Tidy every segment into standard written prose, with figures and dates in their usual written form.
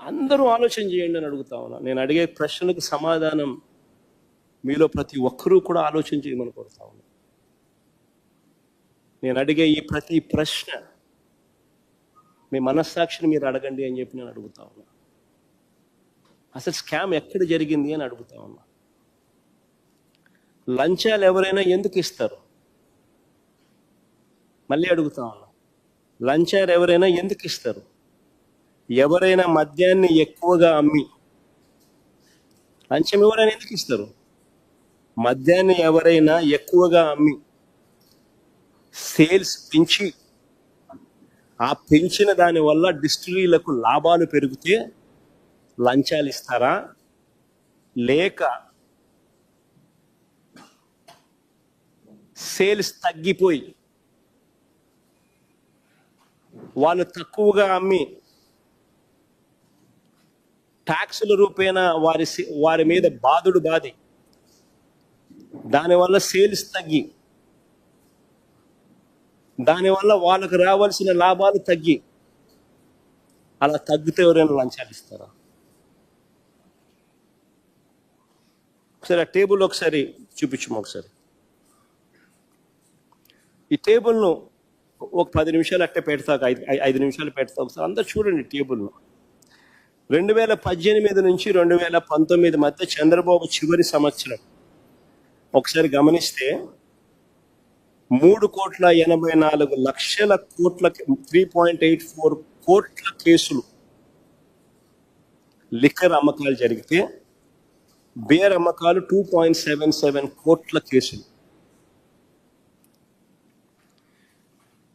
అందరూ ఆలోచన చేయండి అని అడుగుతా ఉన్నా. నేను అడిగే ప్రశ్నలకు సమాధానం మీలో ప్రతి ఒక్కరూ కూడా ఆలోచన చేయమని కోరుతా ఉన్నా. నేను అడిగే ఈ ప్రతి ప్రశ్న మీ మనస్సాక్షిని మీరు అడగండి అని చెప్పి నేను అడుగుతా ఉన్నా. అసలు స్కామ్ ఎక్కడ జరిగింది అని అడుగుతా ఉన్నా. లంచాలు ఎవరైనా ఎందుకు ఇస్తారు? మళ్ళీ అడుగుతా ఉన్నా, లంచాలు ఎవరైనా ఎందుకు ఇస్తారు? ఎవరైనా మద్యాన్ని ఎక్కువగా అమ్మి లంచం ఎవరైనా ఎందుకు ఇస్తారు? మద్యాన్ని ఎవరైనా ఎక్కువగా అమ్మి సేల్స్ పెంచి ఆ పెంచిన దాని వల్ల డిస్టిలరీలకు లాభాలు పెరిగితే లంచాలు ఇస్తారా? లేక సేల్స్ తగ్గిపోయి వాళ్ళు తక్కువగా అమ్మి ట్యాక్సుల రూపేణా వారి మీద బాధుడు బాధి దానివల్ల సేల్స్ తగ్గి దానివల్ల వాళ్ళకు రావాల్సిన లాభాలు తగ్గి అలా తగ్గితే ఎవరైనా లంచాలు ఇస్తారా? ఒకసారి ఆ టేబుల్ ఒకసారి చూపించము. ఒకసారి ఈ టేబుల్ను ఒక 10 నిమిషాలు అట్టే పెడతాక 5 నిమిషాలు పెడతా. ఒకసారి అందరు చూడండి టేబుల్ను. 2018 నుంచి 2019 మధ్య చంద్రబాబు చివరి సంవత్సరం ఒకసారి గమనిస్తే 3,84,00,00,000 కోట్ల 3.84 కోట్ల కేసులు లిక్కర్ అమ్మకాలు జరిగితే బేర్ అమ్మకాలు 2.77 కోట్ల కేసులు.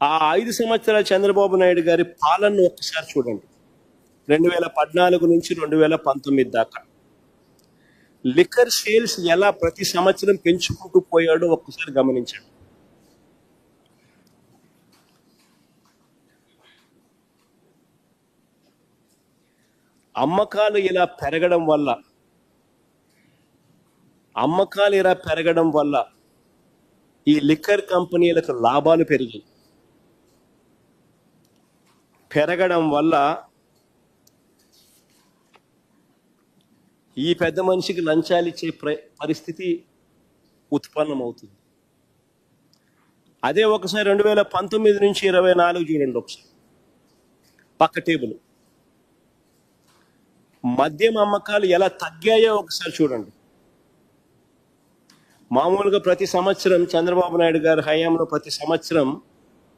ఆ 5 సంవత్సరాల చంద్రబాబు నాయుడు గారి పాలనను ఒక్కసారి చూడండి. 2014 నుంచి 2019 దాకా లిక్కర్ సేల్స్ ఎలా ప్రతి సంవత్సరం పెంచుకుంటూ పోయాడో ఒక్కసారి గమనించండి. అమ్మకాలు ఇలా పెరగడం వల్ల ఈ లిక్కర్ కంపెనీలకు లాభాలు పెరగడం వల్ల ఈ పెద్ద మనిషికి లంచాలు ఇచ్చే పరిస్థితి ఉత్పన్నమవుతుంది. అదే ఒకసారి 2019 నుంచి 24 చూడండి. ఒకసారి పక్క టేబుల్ మద్యం అమ్మకాలు ఎలా తగ్గాయో ఒకసారి చూడండి. మామూలుగా ప్రతి సంవత్సరం చంద్రబాబు నాయుడు గారి హయాంలో ప్రతి సంవత్సరం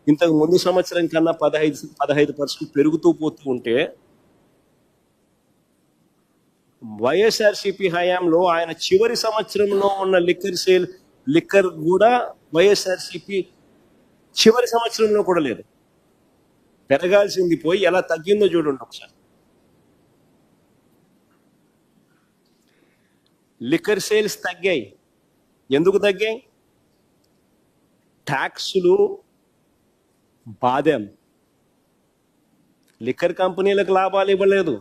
ఇంతకు ముందు సంవత్సరం కన్నా 15% పెరుగుతూ పోతూ ఉంటే వైఎస్ఆర్సీపీ హయాంలో ఆయన చివరి సంవత్సరంలో ఉన్న లిక్కర్ కూడా వైఎస్ఆర్సీపీ చివరి సంవత్సరంలో కూడా లేదు. పెరగాల్సింది పోయి ఎలా తగ్గిందో చూడండి ఒకసారి. లిక్కర్ సేల్స్ తగ్గాయి. ఎందుకు తగ్గాయి? ట్యాక్సులు బాధం. లిక్కర్ కంపెనీలకు లాభాలు ఇవ్వలేదు,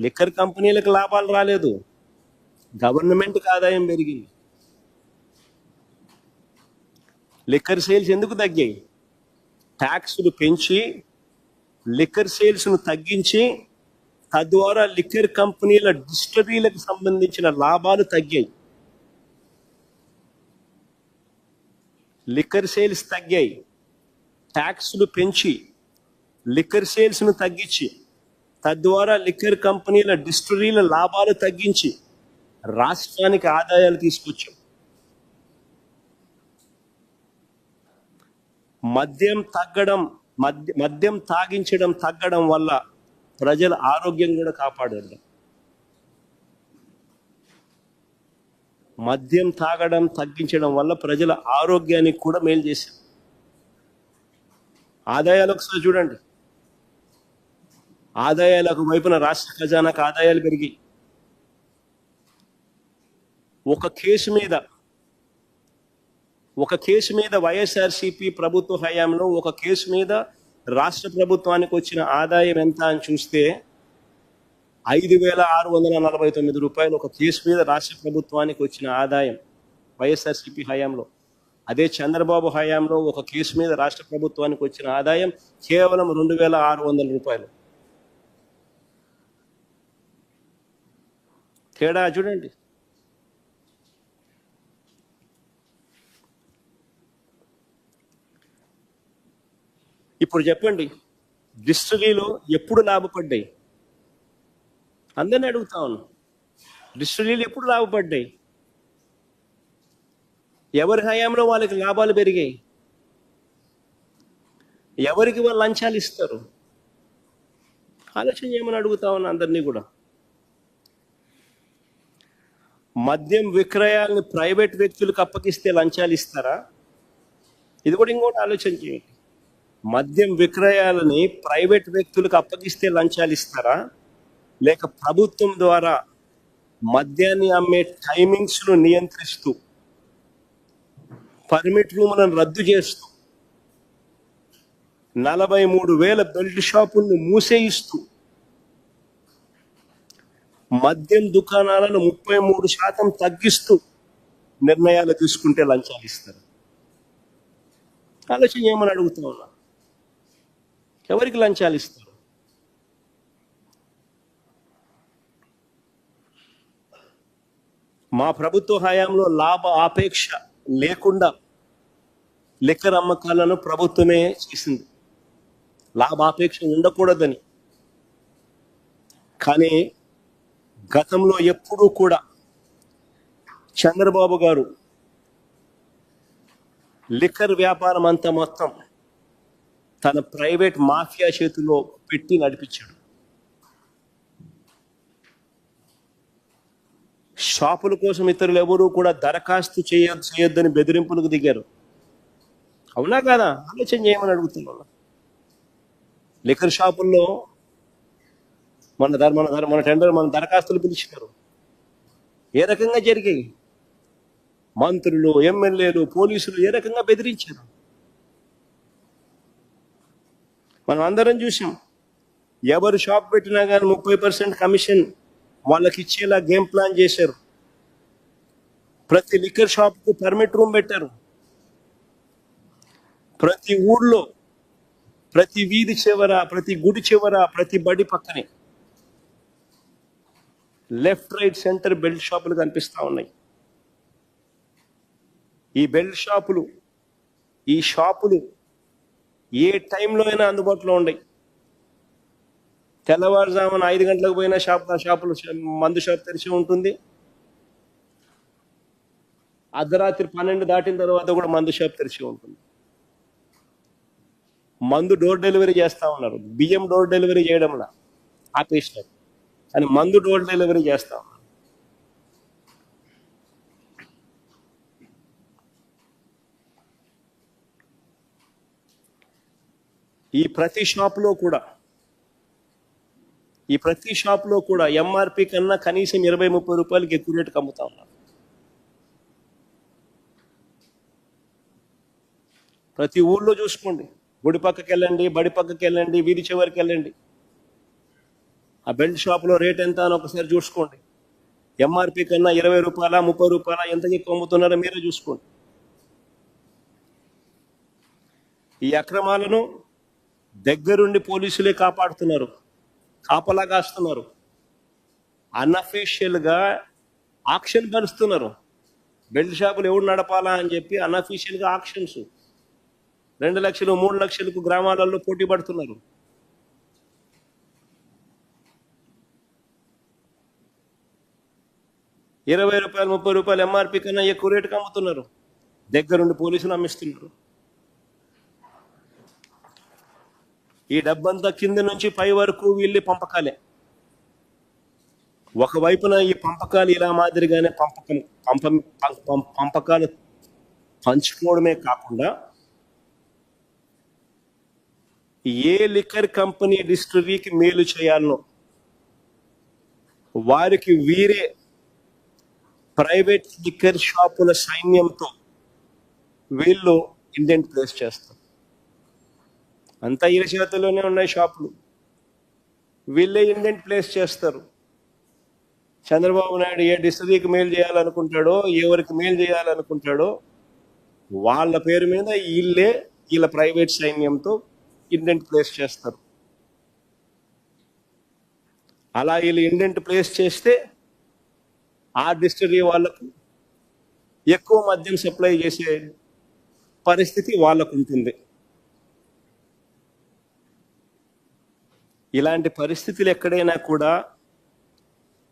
లిక్కర్ కంపెనీలకు లాభాలు రాలేదు, గవర్నమెంట్కి ఆదాయం పెరిగింది. లిక్కర్ సేల్స్ ఎందుకు తగ్గాయి? ట్యాక్సులు పెంచి లిక్కర్ సేల్స్ను తగ్గించి తద్వారా లిక్కర్ కంపెనీల డిస్టిలరీలకు సంబంధించిన లాభాలు తగ్గాయి. లిక్కర్ సేల్స్ తగ్గాయి, ట్యాక్సులు పెంచి లిక్కర్ సేల్స్ను తగ్గించి తద్వారా లిక్కర్ కంపెనీల డిస్టిలరీల లాభాలు తగ్గించి రాష్ట్రానికి ఆదాయాలు తీసుకొచ్చాం. మద్యం తాగించడం తగ్గడం వల్ల ప్రజల ఆరోగ్యం కూడా కాపాడారు. మద్యం తాగడం తగ్గించడం వల్ల ప్రజల ఆరోగ్యానికి కూడా మేలు చేశారు. ఆదాయాలు ఒకసారి చూడండి. ఆదాయాలకు వైపున రాష్ట్ర ఖజానాకు ఆదాయాలు పెరిగి ఒక కేసు మీద వైఎస్ఆర్సీపీ ప్రభుత్వ హయాంలో ఒక కేసు మీద రాష్ట్ర ప్రభుత్వానికి వచ్చిన ఆదాయం ఎంత అని చూస్తే 5,649 రూపాయలు ఒక కేసు మీద రాష్ట్ర ప్రభుత్వానికి వచ్చిన ఆదాయం వైఎస్ఆర్సీపీ హయాంలో. అదే చంద్రబాబు హయాంలో ఒక కేసు మీద రాష్ట్ర ప్రభుత్వానికి వచ్చిన ఆదాయం కేవలం 2,600 రూపాయలు. తేడా చూడండి. ఇప్పుడు చెప్పండి, డిస్టిలరీలో ఎప్పుడు లాభపడ్డాయి? అందరిని అడుగుతా ఉన్నాను, డిస్టిలరీలు ఎప్పుడు లాభపడ్డాయి? ఎవరి హయాంలో వాళ్ళకి లాభాలు పెరిగాయి? ఎవరికి వాళ్ళు లంచాలు ఇస్తారు? ఆలోచన చేయమని అడుగుతా ఉన్నా అందరినీ కూడా. మద్యం విక్రయాలను ప్రైవేట్ వ్యక్తులకు అప్పగిస్తే లంచాలు ఇస్తారా? ఇది కూడా ఇంకోటి ఆలోచన చేయండి. మద్యం విక్రయాలని ప్రైవేట్ వ్యక్తులకు అప్పగిస్తే లంచాలు ఇస్తారా, లేక ప్రభుత్వం ద్వారా మద్యాన్ని అమ్మే టైమింగ్స్ను నియంత్రిస్తూ, పర్మిట్ రూములను రద్దు చేస్తూ, 43,000 బెల్ట్ షాపులను మూసేయిస్తూ, మద్యం దుకాణాలను 33% తగ్గిస్తూ నిర్ణయాలు తీసుకుంటే లంచాలు ఇస్తారు? ఆలోచన చేయమని అడుగుతా ఉన్నా. ఎవరికి లంచాలు ఇస్తారు? మా ప్రభుత్వ హయాంలో లాభ ఆపేక్ష లేకుండా లిక్కర్ అమ్మకాలను ప్రభుత్వమే చేసింది, లాభాపేక్ష ఉండకూడదని. కానీ గతంలో ఎప్పుడూ కూడా చంద్రబాబు గారు లిక్కర్ వ్యాపారం అంతా మొత్తం తన ప్రైవేట్ మాఫియా చేతిలో పెట్టి నడిపించాడు. షాపుల కోసం ఇతరులు ఎవరూ కూడా దరఖాస్తు చేయొద్దని బెదిరింపులకు దిగారు. అవునా కాదా? ఆలోచన చేయమని అడుగుతున్నాను. లిక్కర్ షాపుల్లో మన టెండర్ మన దరఖాస్తులు పిలిచినారు. ఏ రకంగా జరిగాయి? మంత్రులు, ఎమ్మెల్యేలు, పోలీసులు ఏ రకంగా బెదిరించారు? మనం అందరం చూసాం. ఎవరు షాప్ పెట్టినా కానీ 30% కమిషన్ వాళ్ళకి ఇచ్చేలా గేమ్ ప్లాన్ చేశారు. ప్రతి లిక్కర్ షాప్కు పర్మిట్ రూమ్ పెట్టారు. ప్రతి ఊళ్ళో, ప్రతి వీధి చివర, ప్రతి గుడి చివర, ప్రతి బడి పక్కనే లెఫ్ట్, రైట్, సెంటర్ బెల్ట్ షాపులు కనిపిస్తూ ఉన్నాయి. ఈ బెల్ట్ షాపులు, ఈ షాపులు ఏ టైంలో అయినా అందుబాటులో ఉన్నాయి. తెల్లవారుజామున 5 గంటలకు పోయినా షాపులు మందు షాప్ తెరిచి ఉంటుంది. అర్ధరాత్రి 12 దాటిన తర్వాత కూడా మందు షాప్ తెరిచి ఉంటుంది. మందు డోర్ డెలివరీ చేస్తూ ఉన్నారు. బియ్యం డోర్ డెలివరీ చేయడంలా ఆపేసినారు, కానీ మందు డోర్ డెలివరీ చేస్తా ఉన్నారు. ఈ ప్రతి షాప్లో కూడా ఎంఆర్పి కన్నా కనీసం 20-30 రూపాయలకి ఎక్కువ రేటుకి అమ్ముతా ఉన్నారు. ప్రతి ఊళ్ళో చూసుకోండి, గుడి పక్కకి వెళ్ళండి, బడి పక్కకి వెళ్ళండి, వీధి చివరికి వెళ్ళండి, ఆ బెల్ట్ షాప్లో రేట్ ఎంత అని ఒకసారి చూసుకోండి. ఎంఆర్పి కన్నా 20 రూపాయల, 30 రూపాయల ఎంతకి ఎక్కువ అమ్ముతున్నారో మీరే చూసుకోండి. ఈ అక్రమాలను దగ్గరుండి పోలీసులే కాపాడుతున్నారు, కాపలా కాస్తున్నారు. అన్అఫీషియల్గా ఆక్షన్ పరుస్తున్నారు. బెల్ట్ షాపులు ఎవరు నడపాలా అని చెప్పి అన్అఫీషియల్గా ఆక్షన్స్ 2 లక్షలు 3 లక్షలకు గ్రామాలలో పోటీ పడుతున్నారు. ₹20, ₹30 ఎంఆర్పి కన్నా ఎక్కువ రేటుకి అమ్ముతున్నారు. దగ్గరుండి పోలీసులు అమ్మిస్తున్నారు. ఈ డబ్బంతా కింద నుంచి పై వరకు వీళ్ళే పంపకాలే. ఒకవైపున ఈ పంపకాలు ఇలా మాదిరిగానే పంపకాలు పంచుకోవడమే కాకుండా, ఏ లిక్కర్ కంపెనీ డిస్టిలరీకి మేలు చేయాలనో వారికి వీరే ప్రైవేట్ లిక్కర్ షాపుల సైన్యంతో వీళ్ళు ఇండెంట్ ప్లేస్ చేస్తారు. అంతా వీళ్ళ చేతుల్లోనే ఉన్నాయి షాపులు, వీళ్ళే ఇండెంట్ ప్లేస్ చేస్తారు. చంద్రబాబు నాయుడు ఏ డిస్టిలరీకి మేలు చేయాలనుకుంటాడో, ఎవరికి మేలు చేయాలనుకుంటాడో వాళ్ళ పేరు మీద వీళ్ళ ప్రైవేట్ సైన్యంతో ఇండెంట్ ప్లేస్ చేస్తారు. అలా వీళ్ళు ఇండెంట్ ప్లేస్ చేస్తే ఆ డిస్టిలరీ వాళ్ళకు ఎక్కువ మద్యం సప్లై చేసే పరిస్థితి వాళ్ళకు ఉంటుంది. ఇలాంటి పరిస్థితులు ఎక్కడైనా కూడా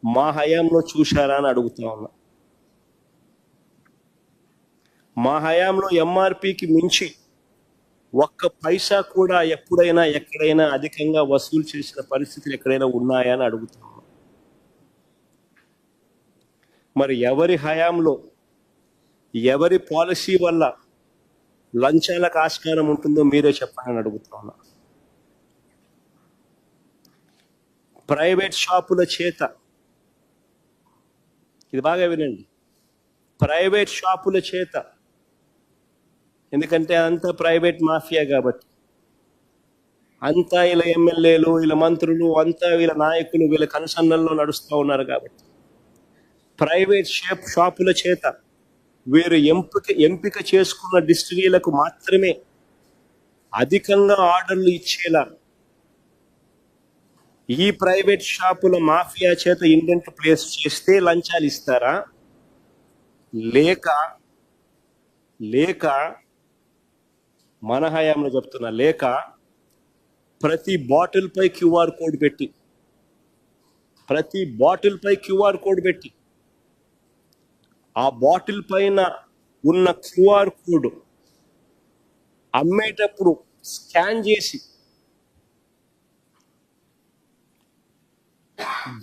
మా హయాంలో చూశారా అని అడుగుతా ఉన్నా. మా హయాంలో ఎంఆర్పికి మించి ఒక్క పైసా కూడా ఎప్పుడైనా ఎక్కడైనా అధికంగా వసూలు చేసిన పరిస్థితులు ఎక్కడైనా ఉన్నాయా అని అడుగుతా ఉన్నా. మరి ఎవరి హయాంలో ఎవరి పాలసీ వల్ల లంచాలకు ఆస్కారం ఉంటుందో మీరే చెప్పండి అని అడుగుతా ఉన్నా. ప్రైవేట్ షాపుల చేత, ఇది బాగా వినండి, ప్రైవేట్ షాపుల చేత, ఎందుకంటే అంతా ప్రైవేట్ మాఫియా కాబట్టి, అంతా వీళ్ళ ఎమ్మెల్యేలు, వీళ్ళ మంత్రులు, అంతా వీళ్ళ నాయకులు వీళ్ళ కనుసన్నల్లో నడుస్తూ ఉన్నారు కాబట్టి ప్రైవేట్ షాపుల చేత వీరు ఎంపిక చేసుకున్న డిస్టిలరీలకు మాత్రమే అధికంగా ఆర్డర్లు ఇచ్చేలా ఈ ప్రైవేట్ షాపుల మాఫియా చేత ఇండెంట్ ప్లేస్ చేస్తే లంచాలు ఇస్తారా, లేక మన హయాంలో చెప్తున్నా, లేక ప్రతి బాటిల్ పై క్యూఆర్ కోడ్ పెట్టి ఆ బాటిల్ పైన ఉన్న క్యూఆర్ కోడ్ అమ్మేటప్పుడు స్కాన్ చేసి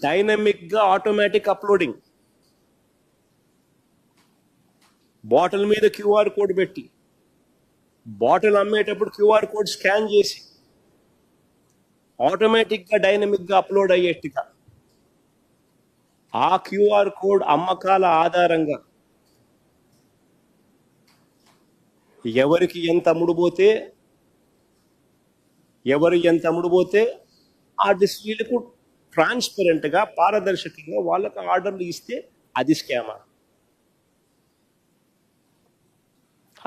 డైనమిక్ గా ఆటోమేటిక్ అప్లోడింగ్, బాటిల్ మీద క్యూఆర్ కోడ్ పెట్టి బాటిల్ అమ్మేటప్పుడు క్యూఆర్ కోడ్ స్కాన్ చేసి ఆటోమేటిక్ గా డైనమిక్ గా అప్లోడ్ అయ్యేట్టుగా ఆ క్యూఆర్ కోడ్ అమ్మకాల ఆధారంగా ఎవరికి ఎంత అమ్ముడుపోతే ఆ డిస్ట్రిక్ట్లకు ట్రాన్స్పరెంట్ గా పారదర్శకంగా వాళ్ళకు ఆర్డర్లు ఇస్తే అది స్కామా?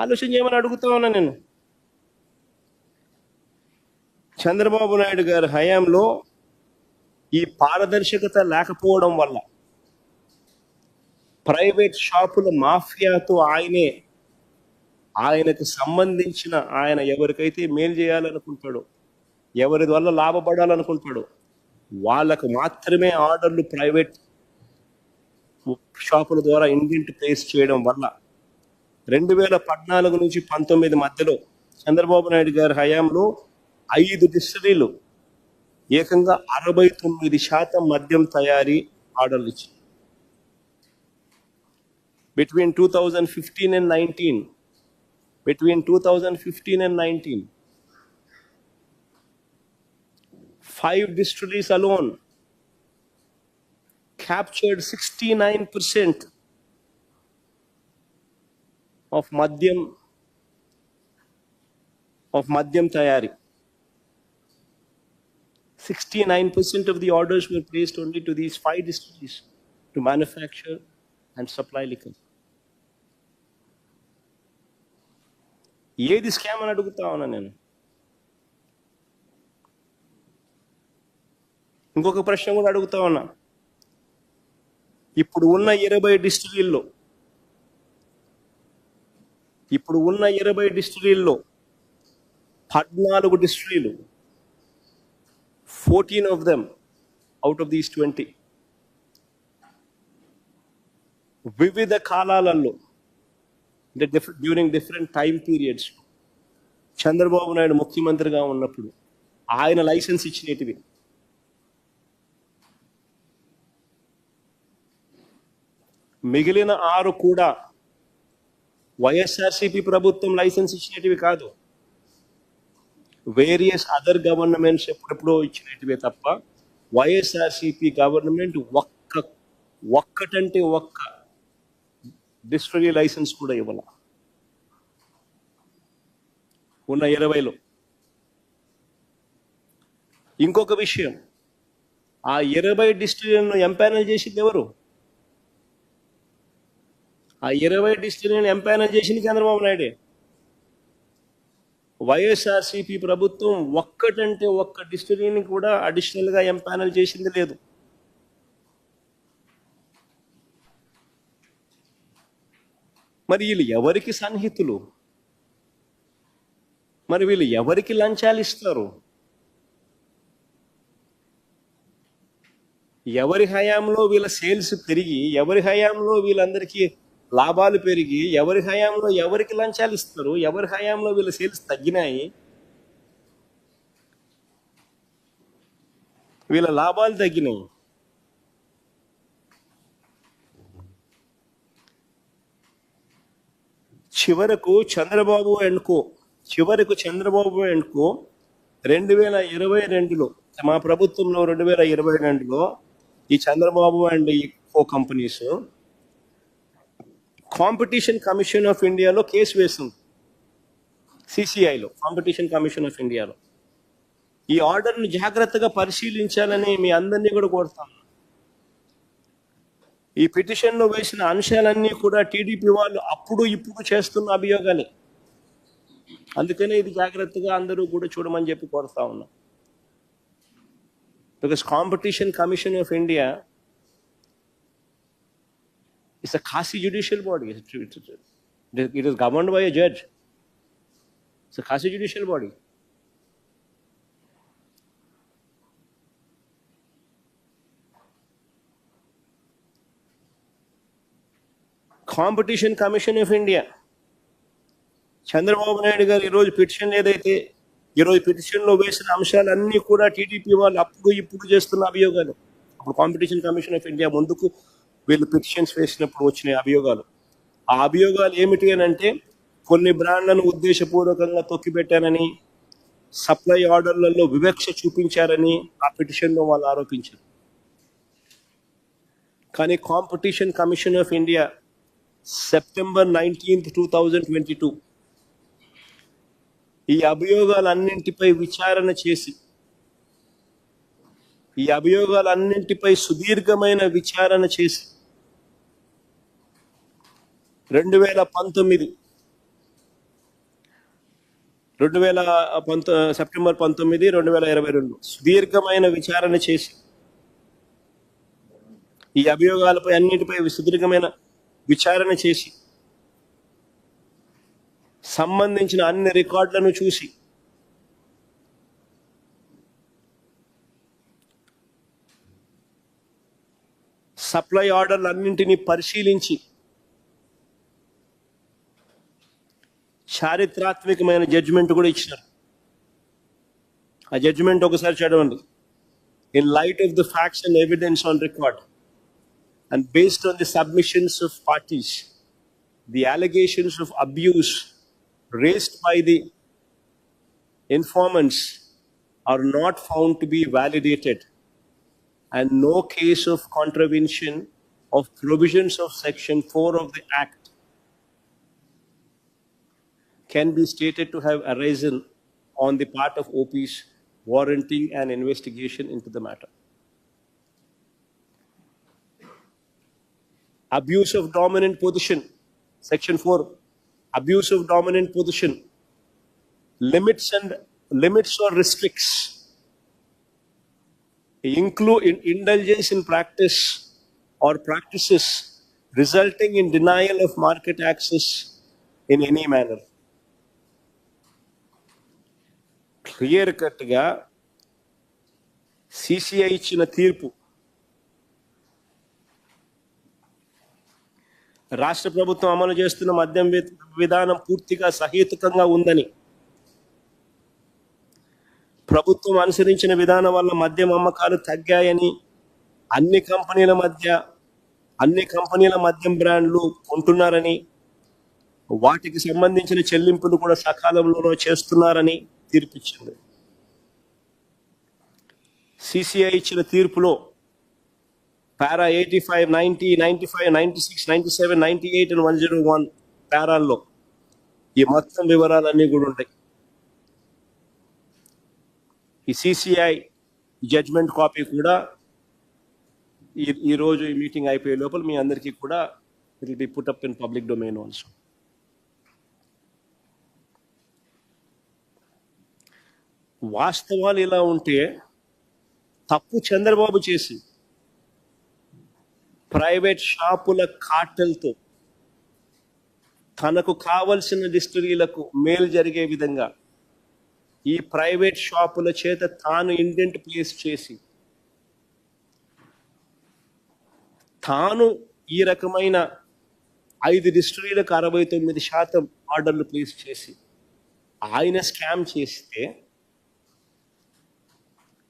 ఆలోచన చేయమని అడుగుతా ఉన్నా నేను. చంద్రబాబు నాయుడు గారి హయాంలో ఈ పారదర్శకత లేకపోవడం వల్ల ప్రైవేట్ షాపుల మాఫియాతో ఆయనకు సంబంధించిన, ఆయన ఎవరికైతే మేలు చేయాలనుకుంటాడో, ఎవరి వల్ల లాభపడాలనుకుంటాడో వాళ్ళకు మాత్రమే ఆర్డర్లు ప్రైవేట్ షాపుల ద్వారా ఇండెంట్ ప్లేస్ చేయడం వల్ల 2014 నుంచి 19 మధ్యలో చంద్రబాబు నాయుడు గారి హయాంలో 5 డిస్టిలరీలు ఏకంగా 69% మద్యం తయారీ ఆర్డర్లు ఇచ్చాయి. Between 2015 and 19, 5 distilleries alone captured 69% of Madhyam Tayari. 69% of the orders were placed only to these 5 distilleries to manufacture and supply liquor. ఏది స్కామ్ అని అడుగుతా ఉన్నా నేను. ఇంకొక ప్రశ్న కూడా అడుగుతా ఉన్నా. ఇప్పుడు ఉన్న 20 డిస్టిలరీల్లో 14 డిస్టిలరీలు, 14 of them out of these 20 వివిధ కాలాలలో, during different time periods, Chandrababu Naidu ముఖ్యమంత్రిగా ఉన్నప్పుడు ఆయన లైసెన్స్ ఇచ్చినటివి. మిగిలిన 6 కూడా వైఎస్ఆర్సీపీ ప్రభుత్వం లైసెన్స్ ఇచ్చినటివి కాదు, వేరియస్ అదర్ గవర్నమెంట్స్ ఎప్పుడెప్పుడో ఇచ్చినటివే తప్ప వైఎస్ఆర్సీపీ గవర్నమెంట్ ఒక్కటంటే ఒక్క డిస్టిలరీ లైసెన్స్ కూడా ఇవ్వాల. ఉన్న 20లో. ఇంకొక విషయం, ఆ 20 డిస్టిలరీలను ఎంపానల్ చేసింది ఎవరు? ఆ 20 డిస్టిలరీలను ఎంపానల్ చేసింది చంద్రబాబు నాయుడే. వైఎస్ఆర్సీపీ ప్రభుత్వం ఒక్కటంటే ఒక్క డిస్టిలరీని కూడా అడిషనల్ గా ఎంపానల్ చేసింది లేదు. మరి వీళ్ళు ఎవరికి సన్నిహితులు? మరి వీళ్ళు ఎవరికి లంచాలు ఇస్తారు? ఎవరి హయాంలో వీళ్ళ సేల్స్ పెరిగి, ఎవరి హయాంలో వీళ్ళందరికీ లాభాలు పెరిగి, ఎవరి హయాంలో ఎవరికి లంచాలు ఇస్తారు? ఎవరి హయాంలో వీళ్ళ సేల్స్ తగ్గినాయి? వీళ్ళ లాభాలు తగ్గినాయి. చివరకు చంద్రబాబు అండ్ కో 2022లో, మా ప్రభుత్వంలో 2022లో ఈ చంద్రబాబు అండ్ ఈ కో కంపెనీస్ కాంపిటీషన్ కమిషన్ ఆఫ్ ఇండియాలో కేసు వేసింది. సిసిఐలో, కాంపిటీషన్ కమిషన్ ఆఫ్ ఇండియాలో. ఈ ఆర్డర్ని జాగ్రత్తగా పరిశీలించాలని మీ అందరినీ కూడా కోరుతాను. ఈ పిటిషన్లో వేసిన అంశాలన్నీ కూడా టీడీపీ వాళ్ళు అప్పుడు ఇప్పుడు చేస్తున్న అభియోగాలే. అందుకనే ఇది జాగ్రత్తగా అందరూ కూడా చూడమని చెప్పి కోరుతా ఉన్నా. Because competition commission of India is a quasi judicial body. It is governed by a judge. It's a quasi judicial body. Competition commission of India Chandrababu Naidu గారు ఈరోజు పిటిషన్ ఏదైతే ఈరోజు పిటిషన్లో వేసిన అంశాలన్నీ కూడా టీడీపీ వాళ్ళు అప్పుడు ఇప్పుడు చేస్తున్న అభియోగాలు. అప్పుడు కాంపిటీషన్ కమిషన్ ఆఫ్ ఇండియా ముందుకు వీళ్ళు పిటిషన్స్ వేసినప్పుడు వచ్చిన అభియోగాలు. ఆ అభియోగాలు ఏమిటి అని అంటే, కొన్ని బ్రాండ్లను ఉద్దేశపూర్వకంగా తొక్కిపెట్టారని, సప్లై ఆర్డర్లలో వివక్ష చూపించారని ఆ పిటిషన్లో వాళ్ళు ఆరోపించారు. కానీ competition commission of India September 19th, 2022 ఈ అభియోగాలన్నింటిపై విచారణ చేసి, ఈ అభియోగాలన్నింటిపై సుదీర్ఘమైన విచారణ చేసి 2019 సెప్టెంబర్ 19, 2022 సుదీర్ఘమైన విచారణ చేసి, ఈ అభియోగాలపై అన్నిటిపై సుదీర్ఘమైన విచారణ చేసి, సంబంధించిన అన్ని రికార్డులను చూసి, సప్లై ఆర్డర్లన్నింటినీ పరిశీలించి చారిత్రాత్మకమైన జడ్జిమెంట్ కూడా ఇచ్చినారు. ఆ జడ్జిమెంట్ ఒకసారి చదవండి. In light of the facts and evidence on record and based on the submissions of parties, the allegations of abuse raised by the informants are not found to be validated, and no case of contravention of provisions of Section 4 of the Act can be stated to have arisen on the part of OPs warranting an investigation into the matter. Abuse of dominant position, Section 4, abuse of dominant position, limits or restricts, include indulgence in practice or practices resulting in denial of market access in any manner. Clear cut ga CCI ఇచ్చిన తీర్పు రాష్ట్ర ప్రభుత్వం అమలు చేస్తున్న మద్యం విధానం పూర్తిగా సహేతుకంగా ఉందని, ప్రభుత్వం అనుసరించిన విధానం వల్ల మద్యం అమ్మకాలు తగ్గాయని, అన్ని కంపెనీల మద్యం బ్రాండ్లు కొంటున్నారని, వాటికి సంబంధించిన చెల్లింపులు కూడా సకాలంలో చేస్తున్నారని తీర్పిచ్చింది. సిసిఐ ఇచ్చిన తీర్పులో పారా 85, 90, 95, 96, 97, 98 and 101 పారాల్లో ఈ మొత్తం వివరాలన్నీ కూడా ఉంటాయి. ఈ సిసిఐ జడ్జ్మెంట్ కాపీ కూడా ఈరోజు ఈ మీటింగ్ అయిపోయే లోపల మీ అందరికీ కూడా it will be put up in public domain also. వాస్తవాలు ఇలా ఉంటే తప్పు చంద్రబాబు చేసి ప్రైవేట్ షాపుల కార్టెల్తో తనకు కావలసిన డిస్టిలరీలకు మేలు జరిగే విధంగా ఈ ప్రైవేట్ షాపుల చేత తాను ఇండెంట్ ప్లేస్ చేసి తాను ఈ రకమైన 5 డిస్టిలరీలకు 69% ఆర్డర్లు ప్లేస్ చేసి ఆయన స్కామ్ చేస్తే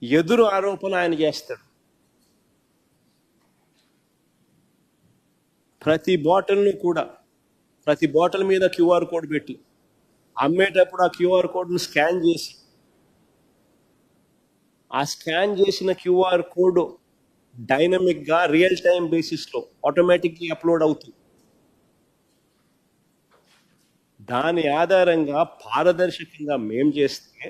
ఎదురు ఆరోపణ ఆయన చేస్తాడు. ప్రతి బాటిల్ మీద క్యూఆర్ కోడ్ పెట్టి అమ్మేటప్పుడు ఆ క్యూఆర్ కోడ్ను స్కాన్ చేసి ఆ స్కాన్ చేసిన క్యూఆర్ కోడ్ డైనమిక్గా రియల్ టైం బేసిస్లో ఆటోమేటిక్గా అప్లోడ్ అవుతుంది. దాని ఆధారంగా పారదర్శకంగా మేం చేస్తే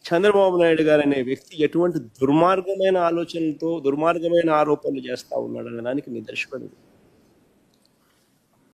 చంద్రబాబు నాయుడు గారు అనే వ్యక్తి ఎటువంటి దుర్మార్గమైన ఆలోచనలతో దుర్మార్గమైన ఆరోపణలు చేస్తా ఉన్నాడు అనే దానికి నిదర్శనం.